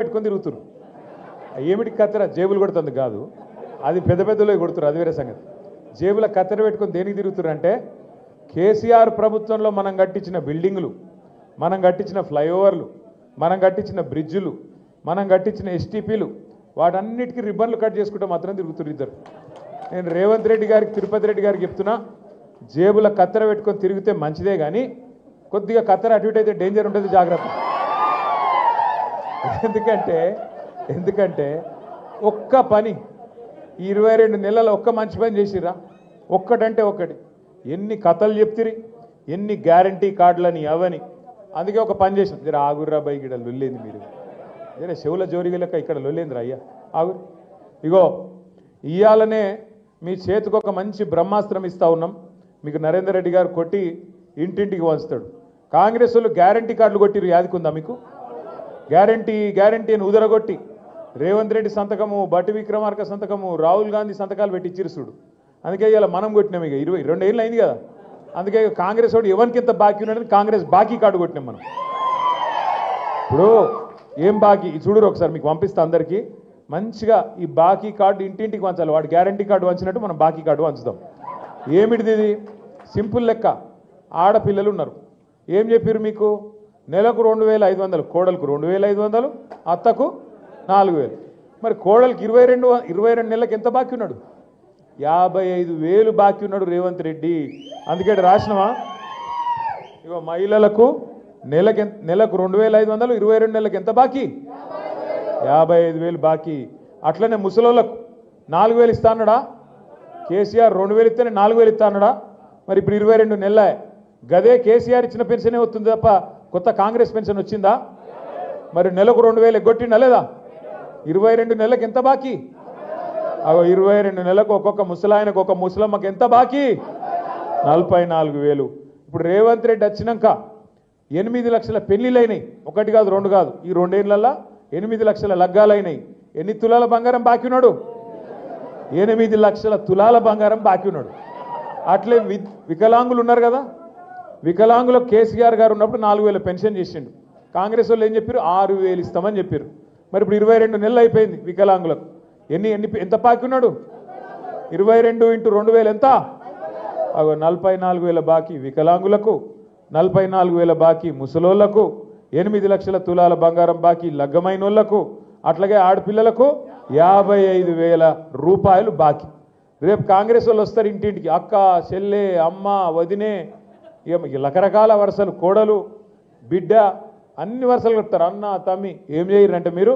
పెట్టుకొని తిరుగుతురు. ఏమిటి కత్తెర జేబులు కొడుతుంది కాదు, అది పెద్ద పెద్దలో కొడుతురు, అది వేరే సంగతి. జేబుల కత్తెర పెట్టుకొని దేనికి తిరుగుతురు అంటే కేసీఆర్ ప్రభుత్వంలో మనం కట్టించిన బిల్డింగులు, మనం కట్టించిన ఫ్లైఓవర్లు, మనం కట్టించిన బ్రిడ్జులు, మనం కట్టించిన ఎస్టీపీలు, వాటన్నిటికీ రిబ్బన్లు కట్ చేసుకుంటూ మాత్రం తిరుగుతురు ఇద్దరు. నేను రేవంత్ రెడ్డి గారికి, తిరుపతి రెడ్డి గారికి చెప్తున్నా, జేబుల కత్తెర పెట్టుకొని తిరిగితే మంచిదే కానీ కొద్దిగా కత్తెర అటు ఇటు అయితే డేంజర్ ఉంటుంది, జాగ్రత్త. ఎందుకంటే ఒక్క పని 22 నెలల ఒక్క మంచి పని చేసిరా, ఒక్కటంటే ఒక్కటి. ఎన్ని కథలు చెప్తిరి, ఎన్ని గ్యారంటీ కార్డులని అవని. అందుకే ఒక పని చేసిన, జర ఆగుర్రా బై, ఇక్కడ లొల్లేంది మీరు, జర చెవుల జోరిగి లెక్క ఇక్కడ లొల్లేందిరా అయ్యా ఆగురు. ఇగో ఇయ్యాలనే మీ చేతికి ఒక మంచి బ్రహ్మాస్త్రం ఇస్తా ఉన్నాం. మీకు నరేందర్ రెడ్డి గారు కొట్టి ఇంటింటికి వంచుతాడు. కాంగ్రెస్ వాళ్ళు గ్యారంటీ కార్డులు కొట్టిరు, యాదికుందా మీకు? గ్యారంటీ అని ఉదరగొట్టి రేవంత్ రెడ్డి సంతకము, బట్టి విక్రమార్క సంతకము, రాహుల్ గాంధీ సంతకాలు పెట్టి ఇచ్చిరు చూడు. అందుకే ఇలా మనం కొట్టినాం. ఇక 22 ఏళ్ళు అయింది కదా. అందుకే కాంగ్రెస్ వాడు ఎవరికి ఎంత బాకీ ఉన్నాడని కాంగ్రెస్ బాకీ కార్డు కొట్టినాం మనం. ఇప్పుడు ఏం బాకీ చూడరు, ఒకసారి మీకు పంపిస్తా అందరికీ. మంచిగా ఈ బాకీ కార్డు ఇంటింటికి వంచాలి. వాడు గ్యారంటీ కార్డు వంచినట్టు మనం బాకీ కార్డు వంచుదాం. ఏమిటిది ఇది? సింపుల్ లెక్క. ఆడపిల్లలు ఉన్నారు, ఏం చెప్పారు మీకు? నెలకు 2500, కోడలకు 2500, అత్తకు 4000. మరి కోడలకు 22 నెలలకు ఎంత బాకీ ఉన్నాడు? 55,000 బాకీ ఉన్నాడు రేవంత్ రెడ్డి. అందుకే రాసినవా? ఇగో మహిళలకు నెలకు 2500, 22 నెలలకు ఎంత బాకీ? 55,000 బాకీ. అట్లనే ముసలోళ్ళకు 4000 ఇస్తా అన్నాడా? కేసీఆర్ 2000 ఇస్తేనే 4000 ఇస్తా అన్నాడా? మరి ఇప్పుడు 22 నెలలే. గదే కేసీఆర్ ఇచ్చిన పెన్షనే వస్తుంది తప్ప కొత్త కాంగ్రెస్ పెన్షన్ వచ్చిందా? మరి నెలకు 2000 ఎగ్గొట్టిండా లేదా? 22 నెలలకు ఎంత బాకీ? 22 నెలలకు ఒక్కొక్క ముసలాయనకు, ఒక ముసలమ్మకి ఎంత బాకీ? 44,000. ఇప్పుడు రేవంత్ రెడ్డి వచ్చినాక 8 లక్షల పెళ్లిళ్ళైనాయి. ఒకటి కాదు, రెండు కాదు. ఈ 2 ఏళ్లలో 8 లక్షల లగ్గాలైనాయి. ఎన్ని తులాల బంగారం బాకీ ఉన్నాడు? 8 లక్షల తులాల బంగారం బాకీ ఉన్నాడు. అట్లే వికలాంగులు ఉన్నారు కదా, వికలాంగులకు కేసీఆర్ గారు ఉన్నప్పుడు 4,000 పెన్షన్ చేసిండు. కాంగ్రెస్ వాళ్ళు ఏం చెప్పారు? 6,000 ఇస్తామని చెప్పారు. మరి ఇప్పుడు 22 నెలలు అయిపోయింది వికలాంగులకు. ఎంత బాకీ ఉన్నాడు? 22 × 2,000 ఎంత? 44,000 బాకీ వికలాంగులకు, 44,000 బాకీ ముసలోళ్లకు, 8 లక్షల తులాల బంగారం బాకీ లగ్గమైన వాళ్ళకు, అట్లాగే ఆడపిల్లలకు 55,000 రూపాయలు బాకీ. రేపు కాంగ్రెస్ వాళ్ళు వస్తారు ఇంటింటికి, అక్క, చెల్లె, అమ్మ, వదినే, రకరకాల వరుసలు, కోడలు, బిడ్డ, అన్ని వరుసలు కలుపుతారు. అన్న, తమ్మి. ఏం చేయరంటే మీరు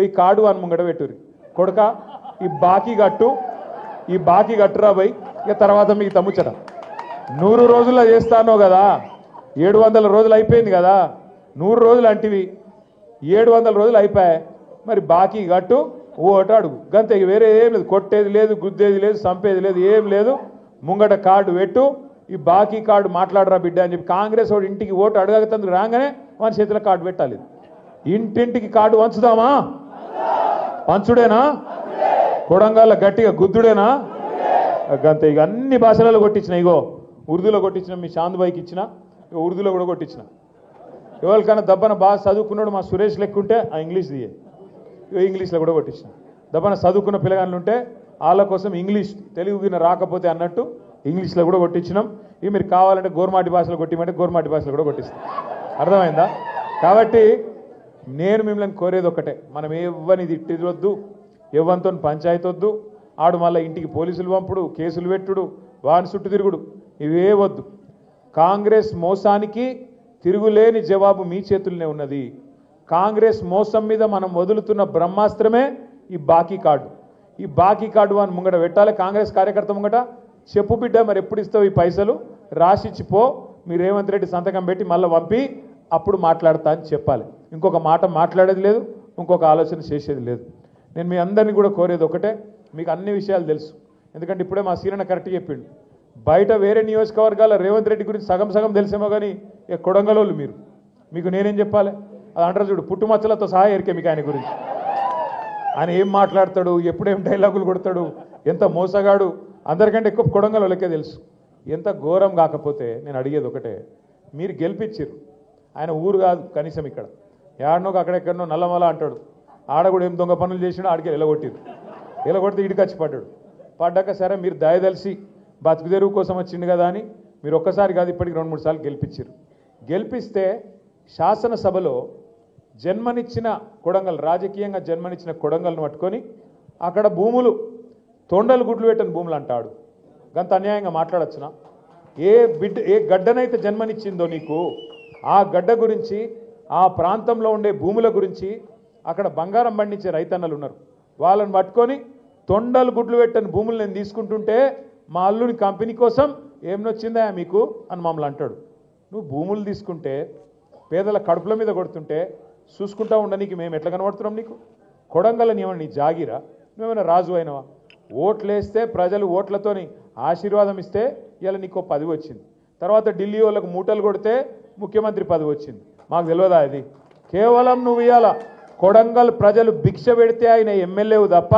ఈ కార్డు అని ముంగడ పెట్టుర్రి. కొడుక ఈ బాకీ కట్టురా బై, ఇక తర్వాత మీకు తమ్ముచ్చట. 100 రోజుల్లో చేస్తానో కదా, 700 రోజులు అయిపోయింది కదా. 100 రోజులు అంటివి, 700 రోజులు అయిపోయాయి. మరి బాకీ కట్టు, ఓటు అడుగు, గంతే. వేరే ఏం లేదు, కొట్టేది లేదు, గుద్దేది లేదు, చంపేది లేదు, ఏం లేదు. ముంగట కార్డు పెట్టు, ఈ బాకీ కార్డు మాట్లాడరా బిడ్డ అని చెప్పి కాంగ్రెస్ వాడు ఇంటికి ఓటు అడగతందుకు రాగానే మన చేతిలో కార్డు పెట్టాలి. ఇంటింటికి కార్డు వంచుదామా? పంచుడేనా? కొడంగాళ్ళ గట్టిగా గుద్దుడేనా? గంతే. ఇక అన్ని భాషలలో కొట్టించిన. ఇగో ఉర్దూలో కొట్టించిన, మీ చాంద్బాయికి ఇచ్చిన, ఉర్దూలో కూడా కొట్టించిన. ఎవరికైనా దబ్బన బాగా చదువుకున్నాడు మా సురేష్ లెక్కుంటే ఆ ఇంగ్లీష్ దియే, ఇంగ్లీష్లో కూడా కొట్టించిన. దబ్బన చదువుకున్న పిల్లగాళ్ళు ఉంటే వాళ్ళ కోసం ఇంగ్లీష్, తెలుగు రాకపోతే అన్నట్టు ఇంగ్లీష్లో కూడా కొట్టించినాం. ఇవి మీరు కావాలంటే గోర్మాటి భాషలో కొట్టిమంటే గోర్మాటి భాషలో కూడా కొట్టిస్తాం. అర్థమైందా? కాబట్టి నేను మిమ్మల్ని కోరేది ఒకటే, మనం ఎవ్వని తిట్టివద్దు, ఎవ్వనితో పంచాయతీ వద్దు. ఆడు మళ్ళీ ఇంటికి పోలీసులు పంపుడు, కేసులు పెట్టుడు, వాని చుట్టూ తిరుగుడు, ఇవే వద్దు. కాంగ్రెస్ మోసానికి తిరుగులేని జవాబు మీ చేతుల్లోనే ఉన్నది. కాంగ్రెస్ మోసం మీద మనం వదులుతున్న బ్రహ్మాస్త్రమే ఈ బాకీ కార్డు. ఈ బాకీ కార్డు అని ముంగట పెట్టాలి. కాంగ్రెస్ కార్యకర్త ముంగట చెప్పు బిడ్డ, మరి ఎప్పుడు ఇస్తావు ఈ పైసలు, రాసిచ్చిపో, మీరు రేవంత్ రెడ్డి సంతకం పెట్టి మళ్ళీ పంపి అప్పుడు మాట్లాడతా అని చెప్పాలి. ఇంకొక మాట మాట్లాడేది లేదు, ఇంకొక ఆలోచన చేసేది లేదు. నేను మీ అందరినీ కూడా కోరేది ఒకటే, మీకు అన్ని విషయాలు తెలుసు. ఎందుకంటే ఇప్పుడే మా సీరన్న కరెక్ట్ చెప్పిండు. బయట వేరే నియోజకవర్గాల రేవంత్ రెడ్డి గురించి సగం తెలిసేమో కానీ ఇక కొడంగలోళ్ళు మీరు, మీకు నేనేం చెప్పాలి? అది అంటారు చూడు, పుట్టుమచ్చలతో సహా ఎరికే మీకు ఆయన గురించి. ఆయన ఏం మాట్లాడతాడు, ఎప్పుడేం డైలాగులు కొడతాడు, ఎంత మోసగాడు, అందరికంటే ఎక్కువ కొడంగల్ వాళ్ళకే తెలుసు. ఎంత ఘోరం కాకపోతే నేను అడిగేది ఒకటే, మీరు గెలిపించారు, ఆయన ఊరు కాదు కనీసం ఇక్కడ, ఏడనోకి అక్కడెక్కడనో నల్లమల అంటాడు, ఆడ కూడా ఏం దొంగ పనులు చేసినా ఆడికి ఎలగొట్టిరు. ఎలగొడితే ఇడికి వచ్చి పడ్డాడు. పడ్డాక సరే మీరు దయదలిసి బతుకు తెరువు కోసం వచ్చింది కదా అని మీరు ఒక్కసారి కాదు ఇప్పటికి 2-3 సార్లు గెలిపించారు. గెలిపిస్తే శాసనసభలో జన్మనిచ్చిన కొడంగల్, రాజకీయంగా జన్మనిచ్చిన కొడంగల్ను పట్టుకొని అక్కడ భూములు తొండలు గుడ్లు పెట్టని భూములు అంటాడు. గంత అన్యాయంగా మాట్లాడచ్చునా? ఏ గడ్డనైతే జన్మనిచ్చిందో నీకు ఆ గడ్డ గురించి, ఆ ప్రాంతంలో ఉండే భూముల గురించి, అక్కడ బంగారం పండించే రైతన్నలు ఉన్నారు, వాళ్ళని పట్టుకొని తొండలు గుడ్లు పెట్టని భూములు నేను తీసుకుంటుంటే మా అల్లుని కంపెనీ కోసం ఏం నొచ్చిందా మీకు అని మమ్మల్ని అంటాడు. నువ్వు భూములు తీసుకుంటే పేదల కడుపుల మీద కొడుతుంటే చూసుకుంటా ఉండనీకి మేము ఎట్లా కనబడుతున్నాం నీకు? కొడంగల్ని ఏమన్నా నీ జాగిరా? నువ్వేమైనా రాజు అయినవా? ఓట్లేస్తే ప్రజలు ఓట్లతోని ఆశీర్వాదం ఇస్తే ఇలా నీకు 10 వచ్చింది. తర్వాత ఢిల్లీ వాళ్ళకు మూటలు కొడితే ముఖ్యమంత్రి 10 వచ్చింది. మాకు తెలియదా? ఇది కేవలం నువ్వు ఇవాళ కొడంగల్ ప్రజలు భిక్ష పెడితే ఆయన ఎమ్మెల్యేవు తప్ప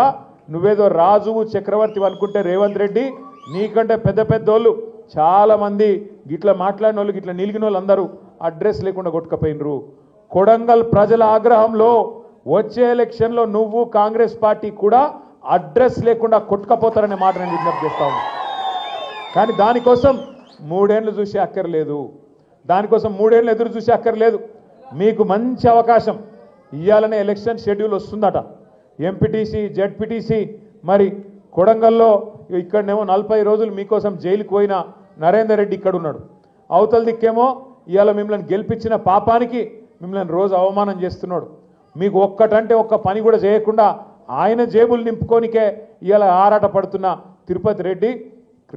నువ్వేదో రాజువు చక్రవర్తి అనుకుంటే రేవంత్ రెడ్డి నీకంటే పెద్ద పెద్దోళ్ళు చాలామంది గిట్లా మాట్లాడిన వాళ్ళు, గిట్లా నిలిగిన వాళ్ళు అందరూ అడ్రస్ లేకుండా కొట్టుకపోయినరు. కొడంగల్ ప్రజల ఆగ్రహంలో వచ్చే ఎలక్షన్లో నువ్వు కాంగ్రెస్ పార్టీ కూడా అడ్రస్ లేకుండా కొట్టుకపోతారనే మాట నేను విజ్ఞప్తి చేస్తా ఉన్నా. కానీ దానికోసం 3 ఏళ్ళు చూసే అక్కర్లేదు, దానికోసం 3 ఏళ్ళు ఎదురు చూసే అక్కర్లేదు. మీకు మంచి అవకాశం. ఇవాళనే ఎలక్షన్ షెడ్యూల్ వస్తుందట. MPTC, ZPTC. మరి కొడంగల్లో ఇక్కడనేమో 40 రోజులు మీకోసం జైలుకు పోయిన నరేందర్ రెడ్డి ఇక్కడ ఉన్నాడు. అవతల దిక్కేమో ఇవాళ మిమ్మల్ని గెలిపించిన పాపానికి మిమ్మల్ని రోజు అవమానం చేస్తున్నాడు. మీకు ఒక్కటంటే ఒక్క పని కూడా చేయకుండా ఆయన జేబులు నింపుకోనికే ఇవాళ ఆరాట పడుతున్న తిరుపతి రెడ్డి,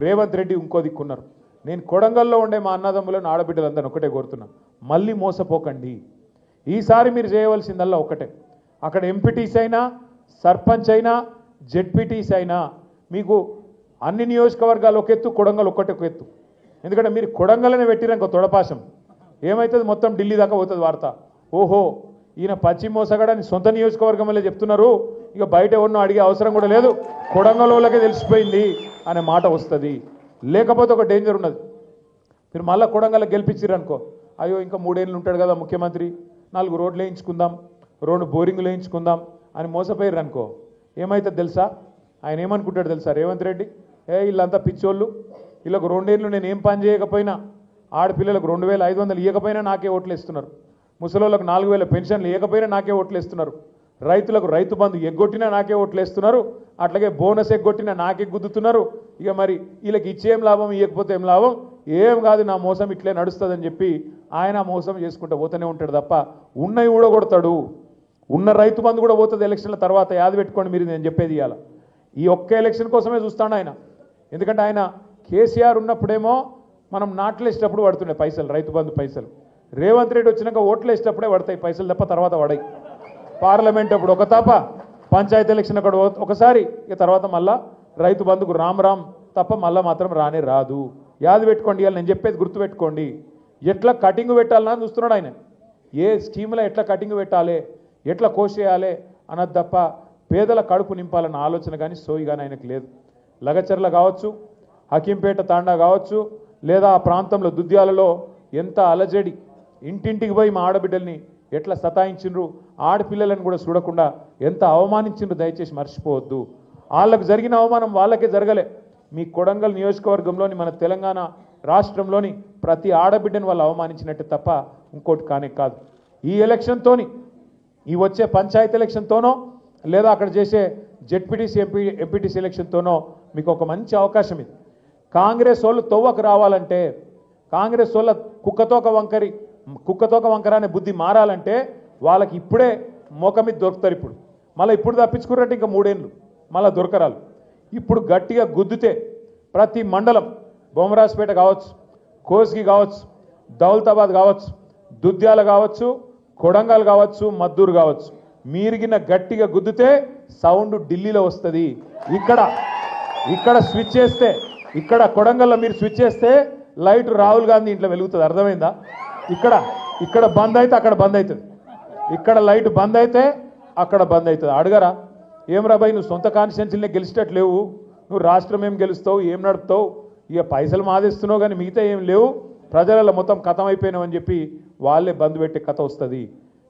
రేవంత్ రెడ్డి ఇంకో దిక్కున్నారు. నేను కొడంగల్లో ఉండే మా అన్నదమ్ములను, ఆడబిడ్డలందరూ ఒకటే కోరుతున్నా, మళ్ళీ మోసపోకండి. ఈసారి మీరు చేయవలసిందల్లా ఒకటే, అక్కడ ఎంపీటీసీ అయినా, సర్పంచ్ అయినా, జెడ్పీటీసీ అయినా మీకు అన్ని నియోజకవర్గాలు ఒక ఎత్తు, కొడంగల్ ఒక్కటే ఒక ఎత్తు. ఎందుకంటే మీరు కొడంగల్నే పెట్టిరంకో తొడపాశం ఏమవుతుంది, మొత్తం ఢిల్లీ దాకా పోతుంది వార్త. ఓహో ఈయన పశ్చిమ మోసగాడని సొంత నియోజకవర్గంలో చెప్తున్నారు, ఇక బయట ఎవరినో అడిగే అవసరం కూడా లేదు, కొడంగల్ వాళ్ళకే తెలిసిపోయింది అనే మాట వస్తుంది. లేకపోతే ఒక డేంజర్ ఉన్నది, మీరు మళ్ళీ కొడంగల్ గెలిపించారనుకో, అయ్యో ఇంకా 3 ఏళ్ళు ఉంటాడు కదా ముఖ్యమంత్రి, 4 రోడ్లు వేయించుకుందాం, 2 బోరింగ్లు వేయించుకుందాం అని మోసపోయారు అనుకో, ఏమవుతుంది తెలుసా? ఆయన ఏమనుకుంటాడు తెలుసా రేవంత్ రెడ్డి? వీళ్ళంతా పిచ్చోళ్ళు, వీళ్ళకు 2 ఏళ్ళు నేను ఏం పని చేయకపోయినా, ఆడపిల్లలకు 2500 ఇవ్వకపోయినా నాకే ఓట్లు ఇస్తున్నారు, ముసలోళ్ళకు 4000 పెన్షన్లు ఇవ్వకపోయినా నాకే ఓట్లు ఇస్తున్నారు, రైతులకు రైతు బంధు ఎగ్గొట్టినా నాకే ఓట్లు వేస్తున్నారు, అట్లాగే బోనస్ ఎగ్గొట్టినా నాకే గుద్దుతున్నారు. ఇక మరి వీళ్ళకి ఇచ్చేం లాభం, ఇవ్వకపోతే ఏం లాభం? ఏం కాదు, నా మోసం ఇట్లే నడుస్తుందని చెప్పి ఆయన మోసం చేసుకుంటూ పోతూనే ఉంటాడు తప్ప ఉన్నవి కూడా కొడతాడు. ఉన్న రైతు బంధు కూడా పోతుంది ఎలక్షన్ల తర్వాత. యాద పెట్టుకోండి మీరు, నేను చెప్పేది ఇవాళ ఈ ఒక్క ఎలక్షన్ కోసమే చూస్తాడు ఆయన. ఎందుకంటే ఆయన కేసీఆర్ ఉన్నప్పుడేమో మనం నాట్లేసేటప్పుడు పడుతుండే పైసలు, రైతు బంధు పైసలు. రేవంత్ రెడ్డి వచ్చినాక ఓట్లు వేసేటప్పుడే పడతాయి పైసలు తప్ప తర్వాత పడాయి. పార్లమెంట్ అప్పుడు ఒక తప్ప, పంచాయతీ ఎలక్షన్ అక్కడ ఒకసారి, ఇక తర్వాత మళ్ళా రైతు బంధుకు రామ్ రామ్ తప్ప మళ్ళీ మాత్రం రానే రాదు. యాద పెట్టుకోండి, ఇవాళ నేను చెప్పేది గుర్తుపెట్టుకోండి. ఎట్లా కటింగ్ పెట్టాలని చూస్తున్నాడు ఆయన, ఏ స్కీమ్లో ఎట్లా కటింగ్ పెట్టాలి, ఎట్లా కోసేయాలి అన్నది తప్ప పేదల కడుపు నింపాలన్న ఆలోచన కానీ సోయి కానీ ఆయనకు లేదు. లగచర్ల కావచ్చు, హకీంపేట తాండా కావచ్చు, లేదా ఆ ప్రాంతంలో దుద్యాలలో ఎంత అలజడి, ఇంటింటికి పోయి మా ఆడబిడ్డల్ని ఎట్లా సతాయించిండ్రు, ఆడపిల్లలను కూడా చూడకుండా ఎంత అవమానించిండ్రు, దయచేసి మర్చిపోవద్దు. వాళ్ళకు జరిగిన అవమానం వాళ్ళకే జరగలే. మీ కొడంగల్ నియోజకవర్గంలోని, మన తెలంగాణ రాష్ట్రంలోని ప్రతి ఆడబిడ్డను వాళ్ళు అవమానించినట్టే తప్ప ఇంకోటి కానే కాదు. ఈ ఎలక్షన్తోని, ఈ వచ్చే పంచాయతీ ఎలక్షన్తోనో లేదా అక్కడ చేసే జెడ్పీటీసీ, ఎంపీటీసీ ఎలక్షన్తోనో మీకు ఒక మంచి అవకాశం ఇది. కాంగ్రెస్ వాళ్ళు తొవ్వకు రావాలంటే, కాంగ్రెస్ వాళ్ళ కుక్కతోక వంకర అనే బుద్ధి మారాలంటే వాళ్ళకి ఇప్పుడే మోక మీద దొరుకుతారు. ఇప్పుడు తప్పించుకున్నట్టు ఇంకా 3 ఏళ్ళు మళ్ళీ దొరకరాలు. ఇప్పుడు గట్టిగా గుద్దితే ప్రతి మండలం, బొమ్మరాజ్పేట కావచ్చు, కోస్గి కావచ్చు, దౌలతాబాద్ కావచ్చు, దుద్యాల కావచ్చు, కొడంగల్ కావచ్చు, మద్దూరు కావచ్చు, మీరిగిన గట్టిగా గుద్దితే సౌండ్ ఢిల్లీలో వస్తుంది. ఇక్కడ స్విచ్ చేస్తే, ఇక్కడ కొడంగల్లో మీరు స్విచ్ చేస్తే లైట్ రాహుల్ గాంధీ ఇంట్లో వెలుగుతుంది. అర్థమైందా? ఇక్కడ బంద్ అయితే అక్కడ బంద్ అవుతుంది, ఇక్కడ లైట్ బంద్ అయితే అక్కడ బంద్ అవుతుంది. అడగరా ఏం రాబాయి, నువ్వు సొంత కాన్స్టిట్యున్సీలనే గెలిచేటట్టు లేవు, నువ్వు రాష్ట్రం ఏం గెలుస్తావు, ఏం నడుపుతావు, ఇక పైసలు మాదేస్తున్నావు కానీ మిగతా ఏం లేవు, ప్రజలలో మొత్తం కథం అయిపోయినావు అని చెప్పి వాళ్ళే బంద్ పెట్టే కథ వస్తుంది.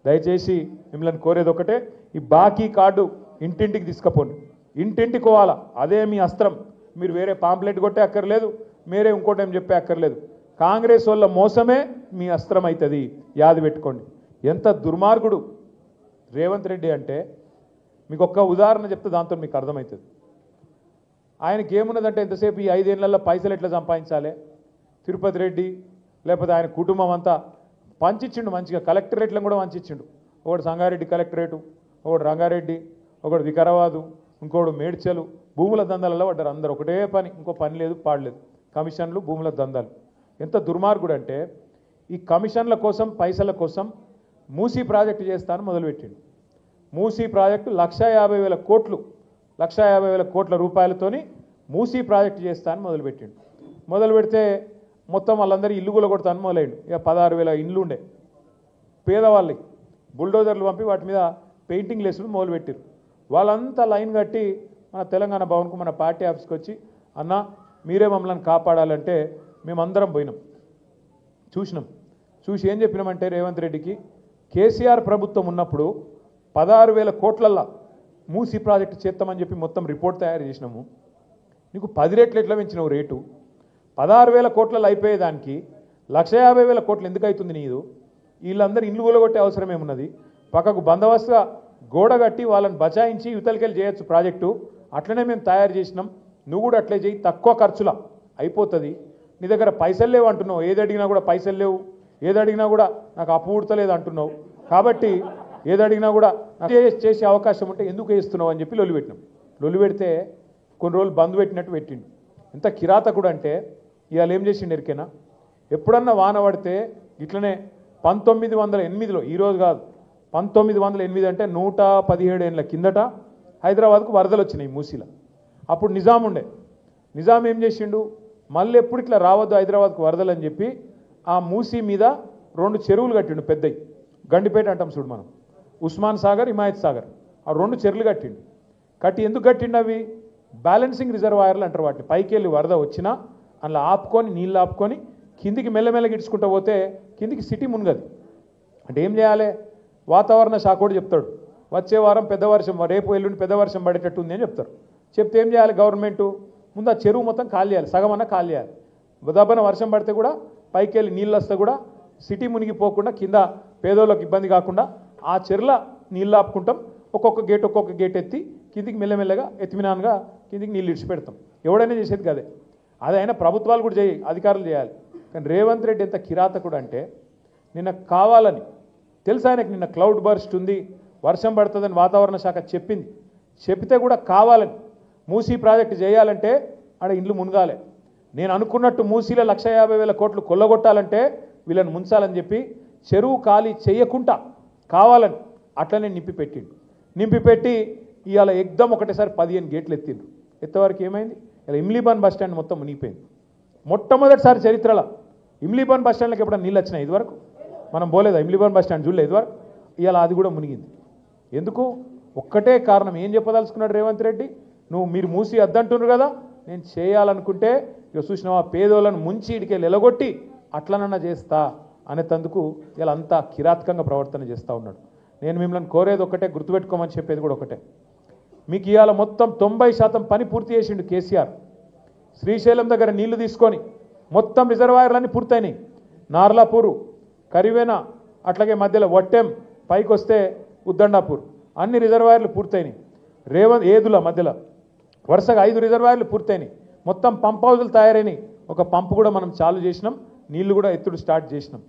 దయచేసి మిమ్మల్ని కోరేది ఒకటే, ఈ బాకీ కార్డు ఇంటింటికి తీసుకుపోండి, ఇంటింటికి పోవాలా, అదే మీ అస్త్రం. మీరు వేరే పాంప్లెట్ కొట్టే అక్కర్లేదు, మీరే ఇంకోటేం చెప్పే అక్కర్లేదు. కాంగ్రెస్ వాళ్ళ మోసమే మీ అస్త్రం అవుతుంది, యాది పెట్టుకోండి. ఎంత దుర్మార్గుడు రేవంత్ రెడ్డి అంటే మీకు ఒక్క ఉదాహరణ చెప్తే దాంతో మీకు అర్థమవుతుంది. ఆయనకి ఏమున్నదంటే ఎంతసేపు ఈ 5 ఏళ్లలో పైసలు ఎట్లా సంపాదించాలి, తిరుపతి రెడ్డి లేకపోతే ఆయన కుటుంబం అంతా పంచిచ్చిండు మంచిగా, కలెక్టరేట్లను కూడా పంచిచ్చిండు. ఒకడు సంగారెడ్డి కలెక్టరేటు, ఒకడు రంగారెడ్డి, ఒకడు వికారాబాదు, ఇంకోడు మేడ్చలు. భూముల దందాలలో పడ్డారు అందరు, ఒకటే పని, ఇంకో పని లేదు పాడలేదు, కమిషన్లు, భూముల దందాలు. ఎంత దుర్మార్గుడు అంటే ఈ కమిషన్ల కోసం పైసల కోసం మూసీ ప్రాజెక్టు చేస్తాను మొదలుపెట్టిండు. మూసీ ప్రాజెక్టు 1,50,000 కోట్లు, 1,50,000 కోట్ల రూపాయలతోని మూసీ ప్రాజెక్టు చేస్తాను మొదలుపెట్టిండు. మొదలు పెడితే మొత్తం వాళ్ళందరూ ఇల్లు కూలగొడతాను మొదలైండు. ఇక 16,000 ఇండ్లు ఉండే పేదవాళ్ళకి బుల్డోజర్లు పంపి వాటి మీద పెయింటింగ్ లేసులు మొదలుపెట్టారు. వాళ్ళంతా లైన్ కట్టి మన తెలంగాణ భవన్కు, మన పార్టీ ఆఫీస్కి వచ్చి, అన్న మీరే మమ్మల్ని కాపాడాలంటే మేమందరం పోయినాం, చూసినాం. చూసి ఏం చెప్పినామంటే రేవంత్ రెడ్డికి, కేసీఆర్ ప్రభుత్వం ఉన్నప్పుడు 16,000 కోట్లల్లా మూసీ ప్రాజెక్టు చేస్తామని చెప్పి మొత్తం రిపోర్ట్ తయారు చేసినాము. నీకు 10 రెట్లు ఎట్లా పెంచినావు రేటు? 16,000 కోట్లలో అయిపోయేదానికి 1,50,000 కోట్లు ఎందుకు అవుతుంది నీదు? వీళ్ళందరూ ఇండ్లు కూలగొట్టే అవసరం ఏమున్నది? పక్కకు బందోబస్తుగా గోడ కట్టి వాళ్ళని బచాయించి యువతలకెళ్ళి చేయొచ్చు ప్రాజెక్టు. అట్లనే మేము తయారు చేసినాం, నువ్వు కూడా అట్లే చేయి, తక్కువ ఖర్చులా అయిపోతుంది. నీ దగ్గర పైసలు లేవు అంటున్నావు, ఏది అడిగినా కూడా పైసలు లేవు, ఏది అడిగినా కూడా నాకు అప్పు పుడతలేదు అంటున్నావు. కాబట్టి ఏది అడిగినా కూడా చేసే అవకాశం ఉంటే ఎందుకు వేస్తున్నావు అని చెప్పి లొల్లి పెట్టినాం. లొల్లి పెడితే కొన్ని రోజులు బంద్ పెట్టినట్టు పెట్టిండు. ఎంత కిరాతకుడు అంటే ఇవాళ ఏం చేసిండు ఎరికేనా? ఎప్పుడన్నా వాన పడితే ఇట్లనే 1908లో, ఈరోజు కాదు 1908 అంటే 117 ఏళ్ళ కిందట హైదరాబాద్కు వరదలు వచ్చినాయి మూసీలో. అప్పుడు నిజాం ఉండే. నిజాం ఏం చేసిండు, మళ్ళీ ఎప్పుడు ఇట్లా రావద్దు హైదరాబాద్కు వరదలు అని చెప్పి ఆ మూసీ మీద 2 చెరువులు కట్టిండు పెద్దవి. గండిపేట అంటాం చూడు మనం, ఉస్మాన్ సాగర్, హిమాయత్ సాగర్, ఆ 2 చెరువులు కట్టిండు. కట్టి ఎందుకు కట్టిండు? అవి బ్యాలెన్సింగ్ రిజర్వాయర్లు అంటారు వాటిని. పైకి వెళ్ళి వరద వచ్చినా అందులో ఆపుకొని, నీళ్ళు ఆపుకొని కిందికి మెల్లమెల్లగా ఇడ్చుకుంటూ పోతే కిందికి సిటీ మునగదు. అంటే ఏం చేయాలి? వాతావరణ శాఖ కూడా చెప్తాడు, వచ్చే వారం పెద్ద వర్షం, రేపు ఎల్లుండి పెద్ద వర్షం పడేటట్టు ఉంది అని చెప్తారు. చెప్తే ఏం చేయాలి గవర్నమెంటు? ముందు ఆ చెరువు మొత్తం ఖాళీ చేయాలి, సగం అన్న ఖాళీ చేయాలి. దబ్బన వర్షం పడితే కూడా పైకి వెళ్ళి నీళ్ళు వస్తే కూడా సిటీ మునిగిపోకుండా, కింద పేదోళ్ళకి ఇబ్బంది కాకుండా ఆ చెరువుల నీళ్ళు ఆపుకుంటాం. ఒక్కొక్క గేట్ ఎత్తి కిందికి మెల్లమెల్లగా ఎత్తిమినాన్గా కిందికి నీళ్ళు ఇడిచిపెడతాం. ఎవడైనా చేసేది కదే. అదైనా ప్రభుత్వాలు కూడా అధికారులు చేయాలి. కానీ రేవంత్ రెడ్డి ఎంత కిరాతకుడు అంటే నిన్న కావాలని తెలుసు ఆయనకు, నిన్న క్లౌడ్ బర్స్ట్ ఉంది, వర్షం పడుతుందని వాతావరణ శాఖ చెప్పింది. చెప్తే కూడా కావాలని మూసీ ప్రాజెక్టు చేయాలంటే ఆడ ఇండ్లు మునగాలి. నేను అనుకున్నట్టు మూసీలో 1,50,000 కోట్లు కొల్లగొట్టాలంటే వీళ్ళని ముంచాలని చెప్పి చెరువు ఖాళీ చేయకుండా కావాలని అట్లనే నింపిపెట్టి ఇవాళ ఎగ్దం ఒకటేసారి 15 గేట్లు ఎత్తిండ్రు. ఎత్తవరకు ఏమైంది? ఇలా ఇమ్లీబాన్ బస్ స్టాండ్ మొత్తం మునిగిపోయింది. మొట్టమొదటిసారి చరిత్రలో ఇమ్లీబాన్ బస్ స్టాండ్లకు ఎప్పుడైనా నీళ్ళు వచ్చినాయి? ఇదివరకు మనం పోలేదా? ఇమ్లీబాన్ బస్ స్టాండ్ చూడలేదు ఇదివరకు. ఇవాళ అది కూడా మునిగింది. ఎందుకు? ఒక్కటే కారణం. ఏం చెప్పదలుచుకున్నాడు రేవంత్ రెడ్డి? మీరు మూసి అద్దంటున్నారు కదా, నేను చేయాలనుకుంటే ఇక చూసినావా పేదోళ్ళను ముంచి ఇడికెళ్ళి ఎలగొట్టి అట్లనన్నా చేస్తా అనేందుకు ఇలా అంతా కిరాతకంగా ప్రవర్తన చేస్తూ ఉన్నాడు. నేను మిమ్మల్ని కోరేది ఒకటే, గుర్తుపెట్టుకోమని చెప్పేది కూడా ఒకటే. మీకు ఇవాళ మొత్తం 90% పని పూర్తి చేసిండు కేసీఆర్. శ్రీశైలం దగ్గర నీళ్లు తీసుకొని మొత్తం రిజర్వాయర్లన్నీ పూర్తయినాయి. నార్లాపూరు, కరివేనా, అట్లాగే మధ్యలో వట్టెం, పైకి వస్తే ఉద్దండాపూర్, అన్ని రిజర్వాయర్లు పూర్తయినాయి. ఏదుల మధ్యలో వరుసగా 5 రిజర్వాయర్లు పూర్తయినాయి. మొత్తం పంప్ హౌజులు తయారైనాయి. ఒక పంపు కూడా మనం చాలు చేసినాం, నీళ్లు కూడా ఎత్తుడు స్టార్ట్ చేసినాం.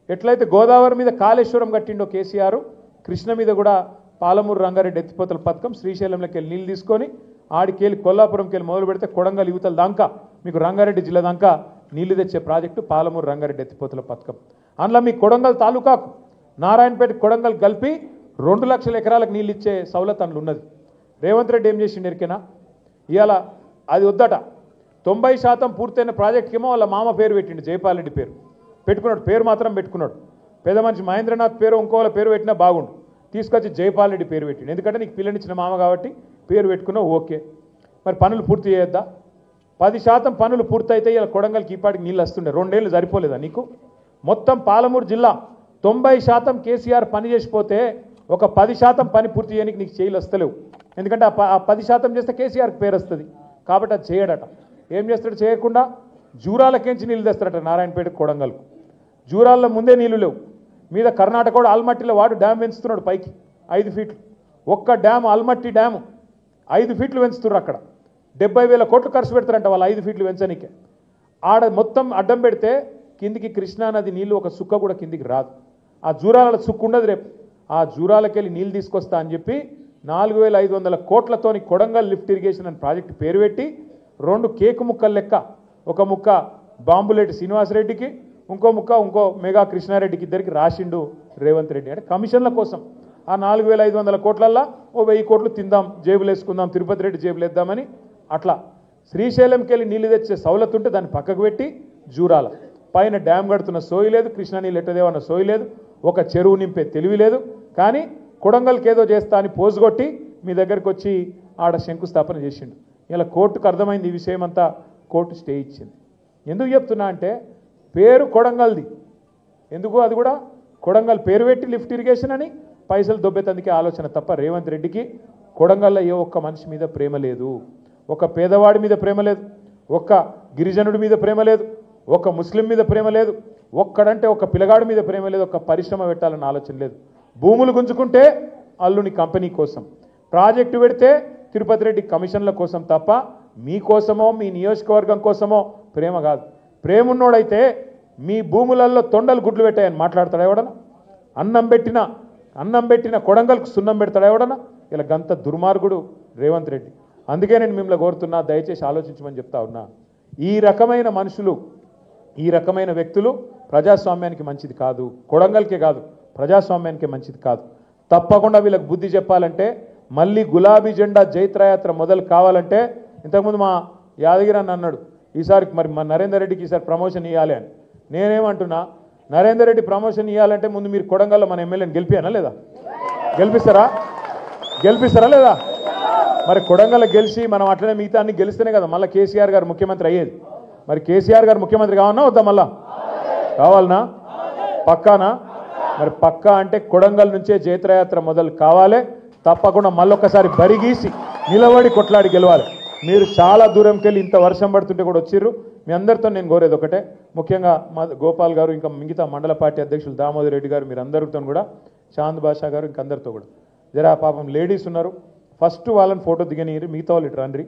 ఎట్లయితే గోదావరి మీద కాళేశ్వరం కట్టిండో కేసీఆర్, కృష్ణ మీద కూడా పాలమూరు రంగారెడ్డి ఎత్తిపోతల పథకం, శ్రీశైలంలోకి వెళ్ళి నీళ్ళు తీసుకొని ఆడికెళ్ళి కొల్లాపురంకి వెళ్ళి మొదలు పెడితే కొడంగల్ యువతల దాకా మీకు రంగారెడ్డి జిల్లా దాకా నీళ్లు తెచ్చే ప్రాజెక్టు పాలమూరు రంగారెడ్డి ఎత్తిపోతల పథకం. అందులో మీ కొడంగల్ తాలూకాకు నారాయణపేట కొడంగల్ కలిపి 2 లక్షల ఎకరాలకు నీళ్ళు ఇచ్చే సౌలత్ అందులో ఉన్నది. రేవంత్ రెడ్డి ఏం చేసిండు ఎరికేనా? ఇవాళ అది వద్దట, 90% పూర్తయిన ప్రాజెక్టుకేమో వాళ్ళ మామ పేరు పెట్టిండు, జైపాల్ రెడ్డి పేరు పెట్టుకున్నాడు. పేరు మాత్రం పెట్టుకున్నాడు. పెద్ద మనిషి మహేంద్రనాథ్ పేరు ఇంకోళ్ళ పేరు పెట్టినా బాగుండు, తీసుకొచ్చి జైపాల్ రెడ్డి పేరు పెట్టిండు. ఎందుకంటే నీకు పిల్లనిచ్చిన మామ కాబట్టి పేరు పెట్టుకున్నావు, ఓకే. మరి పనులు పూర్తి చేయొద్దా? 10% పనులు పూర్తయితే ఇలా కొడంగల్కి ఈపాటికి నీళ్ళు వస్తుండే. 2 ఏళ్ళు సరిపోలేదా నీకు? మొత్తం పాలమూరు జిల్లా 90% కేసీఆర్ పని చేసిపోతే ఒక 10% పని పూర్తి చేయడానికి నీకు చేయలు వస్తలేవు. ఎందుకంటే ఆ 10% చేస్తే కేసీఆర్కి పేరు వస్తుంది కాబట్టి అది చేయడట. ఏం చేస్తాడు? చేయకుండా జూరాలకేంచి నీళ్ళు తెస్తాడట నారాయణపేట కొడంగల్కు. జూరాల్లో ముందే నీళ్లు లేవు. మీద కర్ణాటక కూడా ఆల్మట్టిలో వాడు డ్యామ్ పెంచుతున్నాడు పైకి 5 ఫీట్లు. ఒక్క డ్యామ్ ఆల్మట్టి డ్యాము 5 ఫీట్లు పెంచుతున్నారు. అక్కడ 70,000 కోట్లు ఖర్చు పెడతారంట వాళ్ళు 5 ఫీట్లు పెంచనీకే. ఆడ మొత్తం అడ్డం పెడితే కిందికి కృష్ణానది నీళ్లు ఒక సుక్క కూడా కిందికి రాదు. ఆ జూరాల సుక్కు ఉండదు. రేపు ఆ జూరాలకెళ్ళి నీళ్ళు తీసుకొస్తా అని చెప్పి 4,500 కోట్లతోని కొడంగల్ లిఫ్ట్ ఇరిగేషన్ అని ప్రాజెక్టు పేరు పెట్టి 2 కేకు ముక్కలు లెక్క, ఒక ముక్క బాంబులేటి శ్రీనివాసరెడ్డికి, ఇంకో ముక్క ఇంకో మెగా కృష్ణారెడ్డికి, ఇద్దరికి రాసిండు రేవంత్ రెడ్డి. అంటే కమిషన్ల కోసం ఆ 4,500 కోట్లల్లో 1000 కోట్లు తిందాం, జేబులు వేసుకుందాం, తిరుపతి రెడ్డి జేబులు వేద్దామని అట్లా శ్రీశైలంకి వెళ్ళి నీళ్ళు తెచ్చే సౌలత్ ఉంటే దాన్ని పక్కకు పెట్టి జూరాల పైన డ్యామ్ కడుతున్న సోయి లేదు, కృష్ణా నీళ్ళు ఎట్టదేవన్న సోయి లేదు, ఒక చెరువు నింపే తెలివి లేదు. కానీ కొడంగల్కి ఏదో చేస్తా అని పోజుగొట్టి మీ దగ్గరికి వచ్చి ఆడ శంకుస్థాపన చేసిండు. ఇలా కోర్టుకు అర్థమైంది ఈ విషయం అంతా, కోర్టు స్టే ఇచ్చింది. ఎందుకు చెప్తున్నా అంటే పేరు కొడంగల్ది, ఎందుకు అది కూడా కొడంగల్ పేరు పెట్టి లిఫ్ట్ ఇరిగేషన్ అని పైసలు దొబ్బేతందుకే ఆలోచన తప్ప రేవంత్ రెడ్డికి కొడంగల్లో ఏ ఒక్క మనిషి మీద ప్రేమ లేదు, ఒక పేదవాడి మీద ప్రేమ లేదు, ఒక్క గిరిజనుడి మీద ప్రేమ లేదు, ఒక ముస్లిం మీద ప్రేమ లేదు, ఒక్కడంటే ఒక పిల్లగాడి మీద ప్రేమ లేదు, ఒక పరిశ్రమ పెట్టాలన్న ఆలోచన లేదు. భూములు గుంజుకుంటే అల్లుని కంపెనీ కోసం, ప్రాజెక్టు పెడితే తిరుపతి రెడ్డి కమిషన్ల కోసం తప్ప మీకోసమో మీ నియోజకవర్గం కోసమో ప్రేమ కాదు. ప్రేమ ఉన్నోడైతే మీ భూములలో తొండలు గుడ్లు పెట్టాయని మాట్లాడతాడు ఎవడన్నా? అన్నం పెట్టిన కొడంగల్కు సున్నం పెడతాడు ఎవడన్నా? ఇలా గంత దుర్మార్గుడు రేవంత్ రెడ్డి. అందుకే నేను మిమ్మల్ని కోరుతున్నా, దయచేసి ఆలోచించమని చెప్తా ఉన్నా. ఈ రకమైన మనుషులు, ఈ రకమైన వ్యక్తులు ప్రజాస్వామ్యానికి మంచిది కాదు, కొడంగల్కే కాదు ప్రజాస్వామ్యానికి మంచిది కాదు. తప్పకుండా వీళ్ళకి బుద్ధి చెప్పాలంటే, మళ్ళీ గులాబీ జెండా జైత్రయాత్ర మొదలు కావాలంటే, ఇంతకుముందు మా యాదగిరి అన్న అన్నాడు ఈసారి మరి మా నరేందర్ రెడ్డికి ఈసారి ప్రమోషన్ ఇవ్వాలి అని. నేనేమంటున్నా, నరేందర్ రెడ్డి ప్రమోషన్ ఇవ్వాలంటే ముందు మీరు కొడంగల్లో మన ఎమ్మెల్యేని గెలిపియానా లేదా? గెలిపిస్తారా లేదా? మరి కొడంగల్ గెలిచి మనం అట్లనే మిగతా అన్ని గెలిస్తేనే కదా మళ్ళీ కేసీఆర్ గారు ముఖ్యమంత్రి అయ్యేది. మరి కేసీఆర్ గారు ముఖ్యమంత్రి కావాలన్నా వద్దా? మళ్ళా కావాలనా? పక్కానా? మరి పక్కా అంటే కొడంగల్ నుంచే జైత్రయాత్ర మొదలు కావాలి. తప్పకుండా మళ్ళొక్కసారి బరిగీసి నిలబడి కొట్లాడి గెలవాలి. మీరు చాలా దూరంకి వెళ్ళి ఇంత వర్షం పడుతుంటే కూడా వచ్చిర్రు. మీ అందరితో నేను కోరేది ఒకటే, ముఖ్యంగా మా గోపాల్ గారు, ఇంకా మిగతా మండల పార్టీ అధ్యక్షులు దామోదర్ రెడ్డి గారు, మీరు అందరితో కూడా, చాంద్ బాషా గారు, ఇంకందరితో కూడా జరా పాపం లేడీస్ ఉన్నారు, ఫస్ట్ వాళ్ళని ఫోటో దిగనియరు, మిగతా వాళ్ళు ఇటు రండి,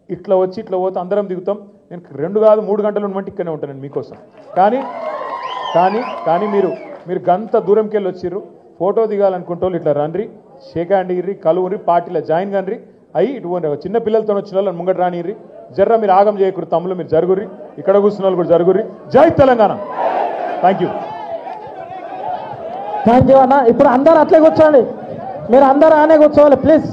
ఇట్లా వచ్చి ఇట్లా పోతే అందరం దిగుతాం. నేను 2 కాదు 3 గంటలు ఉండమంటే ఇక్కడనే ఉంటాను మీకోసం. కానీ మీరు గంత దూరంకి వెళ్ళి వచ్చిర్రు, ఫోటో దిగాలనుకుంటే వాళ్ళు ఇట్లా రండి, షేక్ హ్యాండ్ ఇర్రి, కలువురి, పార్టీలో జాయిన్ కండ్రి, అయ్యి ఇటు చిన్న పిల్లలతో వచ్చిన వాళ్ళని ముంగట రానిర్రి. జర్ర మీరు ఆగం చేయకూడదు, తమ్ముళ్ళు మీరు జరుగుర్రి, ఇక్కడ కూర్చున్న వాళ్ళు కూడా జరుగుర్రి. జై తెలంగాణ. థ్యాంక్ యూ అన్న. ఇప్పుడు అందరు అట్లే కూర్చోండి, మీరు అందరూ ఆనే కూర్చోవాలి ప్లీజ్.